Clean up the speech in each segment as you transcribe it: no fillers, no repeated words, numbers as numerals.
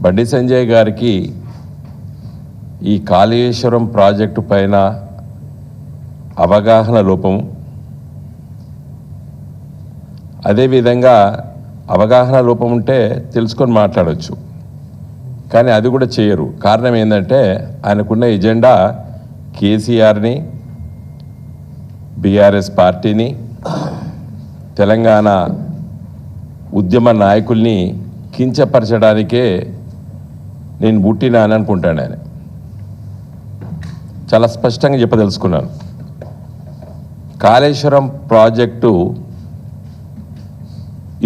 బండి సంజయ్ గారికి ఈ కాళేశ్వరం ప్రాజెక్టు పైన అవగాహన లోపం, అదేవిధంగా అవగాహన లోపం ఉంటే తెలుసుకొని మాట్లాడవచ్చు, కానీ అది కూడా చేయరు. కారణం ఏంటంటే ఆయనకున్న ఎజెండా కేసీఆర్ని, బీఆర్ఎస్ పార్టీని, తెలంగాణ ఉద్యమ నాయకుల్ని కించపరచడానికే నేను పుట్టినా అని అనుకుంటాను. ఆయన చాలా స్పష్టంగా చెప్పదలుచుకున్నాను. కాళేశ్వరం ప్రాజెక్టు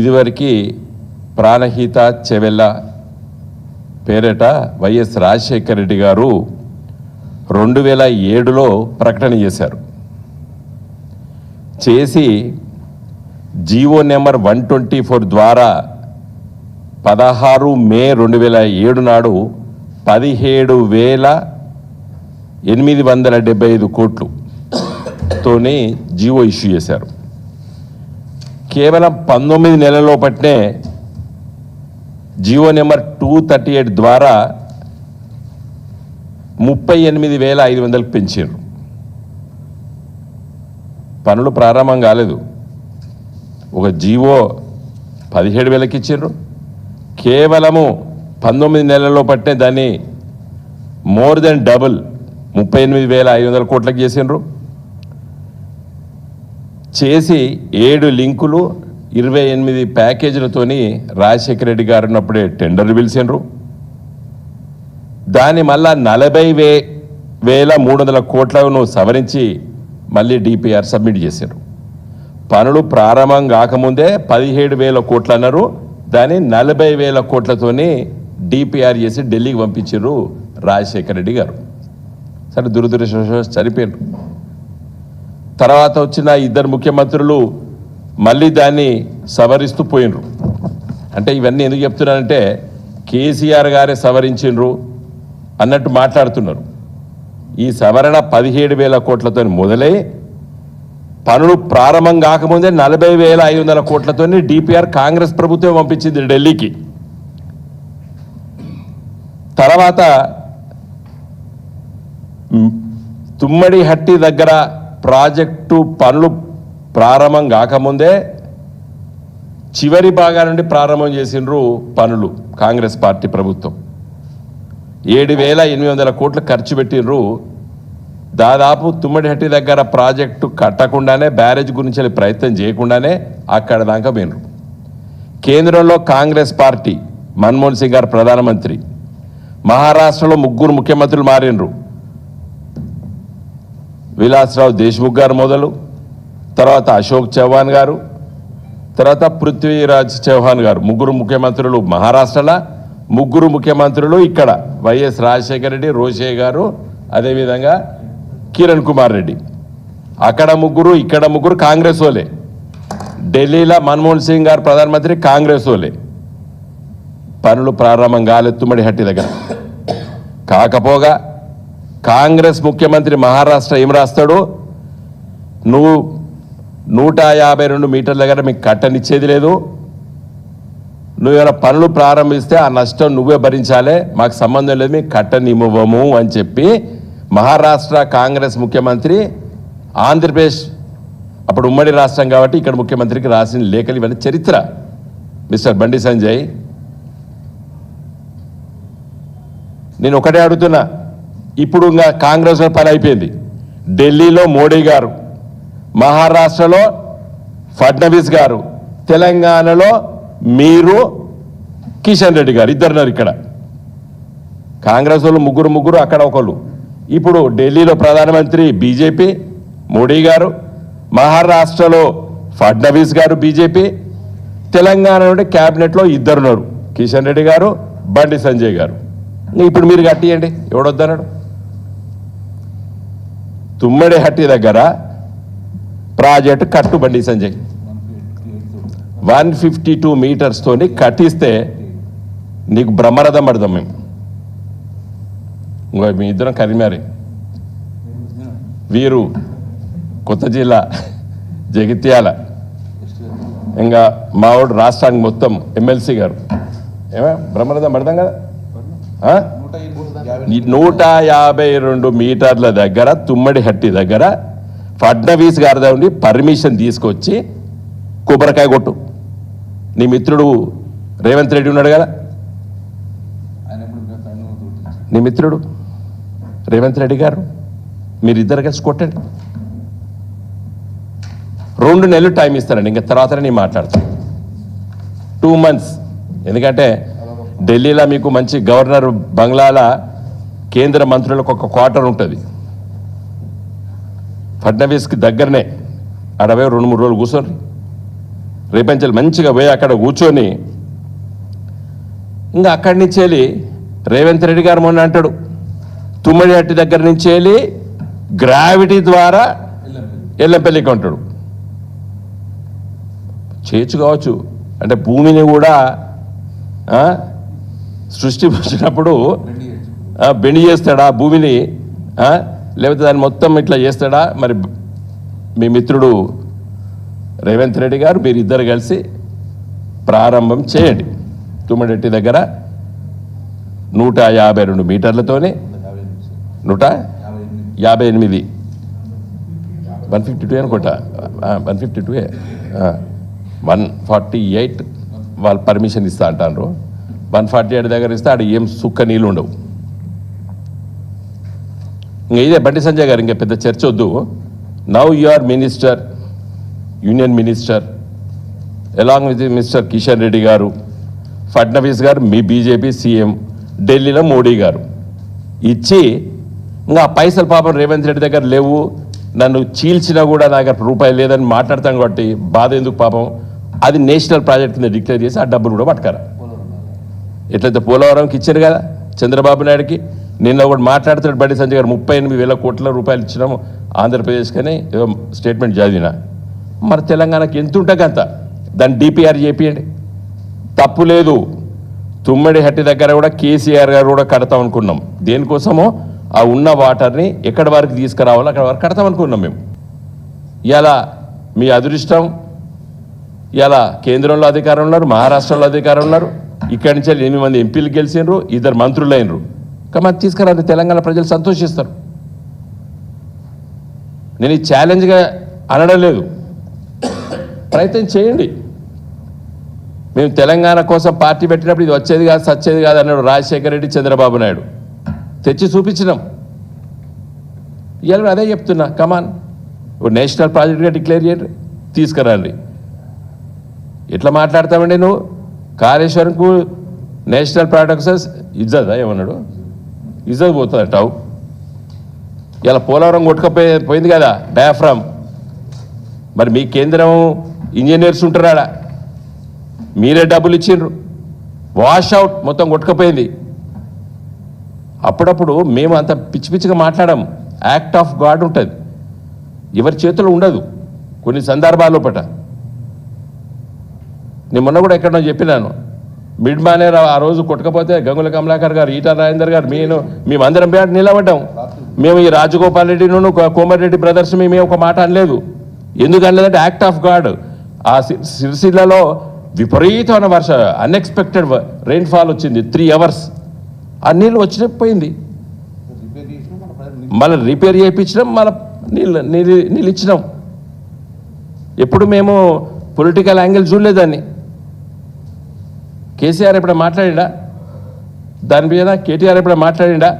ఇదివరకు ప్రాణహిత చెవెళ్ళ పేరిట వైఎస్ రాజశేఖర రెడ్డి గారు 2007లో ప్రకటన చేశారు. చేసి జీవో నెంబర్ 124 ద్వారా 16 మే 2007 నాడు 17,875 కోట్లుతోని జీవో ఇష్యూ చేశారు. కేవలం 19 నెలల్లో పట్టే జీవో నెంబర్ 238 ద్వారా 38,500 పెంచారు. పనులు ప్రారంభం కాలేదు. ఒక జీవో 17,000కి ఇచ్చారు. కేవలము 19 నెలల్లో పట్టే దాన్ని మోర్ దెన్ డబుల్ 38,500 కోట్లకు చేసిండ్రు. చేసి 7 లింకులు 28 ప్యాకేజీలతోని రాజశేఖర రెడ్డి గారు ఉన్నప్పుడే టెండర్లు పిలిచిండ్రు. దాన్ని మళ్ళా 40,300 కోట్లను సవరించి మళ్ళీ డిపిఆర్ సబ్మిట్ చేశారు. పనులు ప్రారంభం కాకముందే 17,000 కోట్లు అన్నారు. దాన్ని 40,000 కోట్లతోని డిపిఆర్ చేసి ఢిల్లీకి పంపించారు రాజశేఖర రెడ్డి గారు. సరే, దురదృష్టవశాత్తు చనిపోయారు. తర్వాత వచ్చిన 2 ముఖ్యమంత్రులు మళ్ళీ దాన్ని సవరిస్తూ పోయినరు. అంటే ఇవన్నీ ఎందుకు చెప్తున్నానంటే కేసీఆర్ గారే సవరించిండ్రు అన్నట్టు మాట్లాడుతున్నారు. ఈ సవరణ 17,000 కోట్లతో మొదలై పనులు ప్రారంభం కాకముందే 40,500 కోట్లతో డిపిఆర్ కాంగ్రెస్ ప్రభుత్వం పంపించింది ఢిల్లీకి. తర్వాత తుమ్మడిహట్టి దగ్గర ప్రాజెక్టు పనులు ప్రారంభం కాకముందే చివరి భాగా నుండి ప్రారంభం చేసిండ్రు పనులు. కాంగ్రెస్ పార్టీ ప్రభుత్వం 7,800 కోట్లు ఖర్చు పెట్టిండ్రు. దాదాపు తుమ్మడిహట్టి దగ్గర ప్రాజెక్టు కట్టకుండానే, బ్యారేజ్ గురించి ప్రయత్నం చేయకుండానే అక్కడ దాకా పోయినరు. కేంద్రంలో కాంగ్రెస్ పార్టీ, మన్మోహన్ సింగ్ గారు ప్రధానమంత్రి, మహారాష్ట్రలో 3 ముఖ్యమంత్రులు మారినరు. విలాస్రావు దేశ్ముఖ్ గారు మొదలు, తర్వాత అశోక్ చౌహాన్ గారు, తర్వాత పృథ్వీరాజ్ చౌహాన్ గారు, 3 ముఖ్యమంత్రులు మహారాష్ట్రలో, 3 ముఖ్యమంత్రులు ఇక్కడ వైఎస్ రాజశేఖర రెడ్డి, రోషే గారు, అదేవిధంగా కిరణ్ కుమార్ రెడ్డి. అక్కడ 3, ఇక్కడ 3 కాంగ్రెస్ వాళ్ళే. ఢిల్లీలో మన్మోహన్ సింగ్ గారు ప్రధానమంత్రి, కాంగ్రెస్ వాళ్ళే. పనులు ప్రారంభం కాలేదు తుమ్మడిహట్టి దగ్గర. కాకపోగా కాంగ్రెస్ ముఖ్యమంత్రి మహారాష్ట్ర ఏం రాస్తాడు, నువ్వు 152 మీటర్ల దగ్గర మీకు కట్టనిచ్చేది లేదు, నువ్వేమైనా పనులు ప్రారంభిస్తే ఆ నష్టం నువ్వే భరించాలి, మాకు సంబంధం లేదు, మీకు కట్టనివ్వము అని చెప్పి మహారాష్ట్ర కాంగ్రెస్ ముఖ్యమంత్రి ఆంధ్రప్రదేశ్ అప్పుడు ఉమ్మడి రాష్ట్రం కాబట్టి ఇక్కడ ముఖ్యమంత్రికి రాసిన లేఖలు ఇవన్నీ చరిత్ర. మిస్టర్ బండి సంజయ్, నేను ఒకటే అడుగుతున్నా, ఇప్పుడు ఇంకా కాంగ్రెస్ పని అయిపోయింది. ఢిల్లీలో మోడీ గారు, మహారాష్ట్రలో ఫడ్నవీస్ గారు, తెలంగాణలో మీరు కిషన్ రెడ్డి గారు, ఇద్దరున్నారు ఇక్కడ. కాంగ్రెస్ వాళ్ళు 3 అక్కడ ఒకళ్ళు. ఇప్పుడు ఢిల్లీలో ప్రధానమంత్రి బీజేపీ మోడీ గారు, మహారాష్ట్రలో ఫడ్నవీస్ గారు బీజేపీ, తెలంగాణ నుండి క్యాబినెట్లో 2 ఉన్నారు, కిషన్ రెడ్డి గారు, బండి సంజయ్ గారు. ఇప్పుడు మీరు కట్టియండి, ఎవడొద్దన్నాడు? తుమ్మడిహట్టి దగ్గర ప్రాజెక్టు కట్టు బండి సంజయ్ 152 మీటర్స్తోని కట్టిస్తే నీకు బ్రహ్మరథం పడదాం మేము. ఇంకో మీ ఇద్దరం కరిమారి, వీరు కొత్త జిల్లా జగిత్యాల, ఇంకా మావాడు రాష్ట్రానికి మొత్తం ఎమ్మెల్సీ గారు. ఏమే బ్రహ్మరథం పడదాం కదా. 152 మీటర్ల దగ్గర తుమ్మడిహట్టి దగ్గర ఫడ్నవీస్ గారి నుండి పర్మిషన్ తీసుకొచ్చి కొబ్బరికాయ కొట్టు. నీ మిత్రుడు రేవంత్ రెడ్డి ఉన్నాడు కదా, నీ మిత్రుడు రేవంత్ రెడ్డి గారు, మీరిద్దరు కలిసి కొట్టండి. 2 నెలలు టైం ఇస్తానండి, ఇంకా తర్వాత నేను మాట్లాడతాను. 2 months. ఎందుకంటే ఢిల్లీలో మీకు మంచి గవర్నర్ బంగ్లాల కేంద్ర మంత్రులకు ఒక క్వార్టర్ ఉంటుంది, ఫడ్నవీస్కి దగ్గరనే. ఆడ పోయి 2-3 రోజులు కూర్చొని రేపంచెలు మంచిగా పోయి అక్కడ కూర్చొని ఇంకా అక్కడి నుంచి వెళ్ళి రేవంత్ రెడ్డి గారు మొన్న అంటాడు తుమ్మడిహట్టి దగ్గర నుంచి వెళ్ళి గ్రావిటీ ద్వారా ఎల్లంపల్లికి ఉంటాడు. చేయొచ్చు కావచ్చు, అంటే భూమిని కూడా సృష్టి వచ్చినప్పుడు బెండి చేస్తాడా భూమిని, లేకపోతే దాన్ని మొత్తం ఇట్లా చేస్తాడా? మరి మీ మిత్రుడు రేవంత్ రెడ్డి గారు మీరిద్దరు కలిసి ప్రారంభం చేయండి. తుమ్మడిహట్టి దగ్గర 152 మీటర్లతోనే 158 152 అనుకుంటా, 152 148 వాళ్ళు పర్మిషన్ ఇస్తా అంటారు. 148 దగ్గర ఇస్తే ఆడ ఏం సుక్క నీళ్ళు ఉండవు. ఇంకా ఇదే బండి సంజయ్ గారు, ఇంకా పెద్ద చర్చ వద్దు. Now you are minister, union minister, along with mister Kishan Reddy గారు, ఫడ్నవీస్ గారు మీ బీజేపీ సీఎం, ఢిల్లీలో మోడీ గారు ఇచ్చి ఇంకా పైసలు పాపం రేవంత్ రెడ్డి దగ్గర లేవు, నన్ను చీల్చినా కూడా నా దగ్గర రూపాయలు లేదని మాట్లాడతాం కాబట్టి బాధ ఎందుకు పాపం, అది నేషనల్ ప్రాజెక్ట్ కింద డిక్లేర్ చేసి ఆ డబ్బులు కూడా పట్టుకారా. ఎట్లయితే పోలవరంకి ఇచ్చారు కదా చంద్రబాబు నాయుడుకి, నిన్న ఒకటి మాట్లాడుతాడు బండి సంజయ్ గారు 38,000 కోట్ల రూపాయలు ఇచ్చినాము ఆంధ్రప్రదేశ్కని ఏదో స్టేట్మెంట్ చదివినా. మరి తెలంగాణకి ఎంత ఉంటుంది అంత, దాన్ని డిపిఆర్ చేపియండి, తప్పు లేదు. తుమ్మడిహట్టి దగ్గర కూడా కేసీఆర్ గారు కూడా కడతాం అనుకున్నాం. దేనికోసమో ఆ ఉన్న వాటర్ని ఎక్కడి వరకు తీసుకురావాలో అక్కడ వరకు కడతాం అనుకున్నాం మేము. ఇలా మీ అదృష్టం, ఇలా కేంద్రంలో అధికారం ఉన్నారు, మహారాష్ట్రలో అధికారం ఉన్నారు, ఇక్కడి నుంచి 8 మంది ఎంపీలు గెలిచినారు, 2 మంత్రులు అయినరు. కాబట్టి తీసుకురాలి, తెలంగాణ ప్రజలు సంతోషిస్తారు. నేను ఈ ఛాలెంజ్గా అనడం లేదు, ప్రయత్నం చేయండి. మేము తెలంగాణ కోసం పార్టీ పెట్టినప్పుడు ఇది వచ్చేది కాదు సచ్చేది కాదు అన్నాడు రాజశేఖర రెడ్డి, చంద్రబాబు నాయుడు, తెచ్చి చూపించినాం. ఇవాళ అదే చెప్తున్నా, కమాన్ నేషనల్ ప్రాజెక్ట్గా డిక్లేర్ చేయండి, తీసుకురండి. ఎట్లా మాట్లాడతామండి నువ్వు? కాళేశ్వరంకు నేషనల్ ప్రాజెక్ట్స్ ఇజ్జదా ఏమన్నాడు, ఇజ్జత్ పోతుంది అంటావు. ఇలా పోలవరం కొట్టుకపోయింది కదా డయాఫ్రామ్, మరి మీ కేంద్రం ఇంజనీర్స్ ఉంటారా, మీరే డబ్బులు ఇచ్చిండ్రు, వాష్ అవుట్ మొత్తం కొట్టుకపోయింది. అప్పుడప్పుడు మేము అంత పిచ్చి పిచ్చిగా మాట్లాడాం. యాక్ట్ ఆఫ్ గాడ్ ఉంటుంది, ఎవరి చేతుల్లో ఉండదు కొన్ని సందర్భాల్లో పట. నేను మొన్న కూడా ఎక్కడో చెప్పినాను, మిడ్ మానేర్ ఆ రోజు కొట్టకపోతే గంగుల కమలాకర్ గారు, ఈటల రాజేందర్ గారు, మేమందరం పేట నిలబడ్డాం. మేము ఈ రాజగోపాల్ రెడ్డిను కోమరెడ్డి బ్రదర్స్ మేము ఒక మాట అనలేదు. ఎందుకు అనలేదంటే యాక్ట్ ఆఫ్ గాడ్. ఆ సిరిసిల్లలో విపరీతమైన వర్ష అన్ఎక్స్పెక్టెడ్ రెయిన్ఫాల్ వచ్చింది, 3 hours. ఆ నీళ్ళు వచ్చినపోయింది, మళ్ళీ రిపేర్ చేయించినాం, మళ్ళీ నీళ్ళు ఇచ్చినాం. ఎప్పుడు మేము పొలిటికల్ యాంగిల్ చూడలేదాన్ని. కేసీఆర్ ఎప్పుడైనా మాట్లాడిండా దాని మీద? కేటీఆర్ ఎప్పుడైనా మాట్లాడిండా?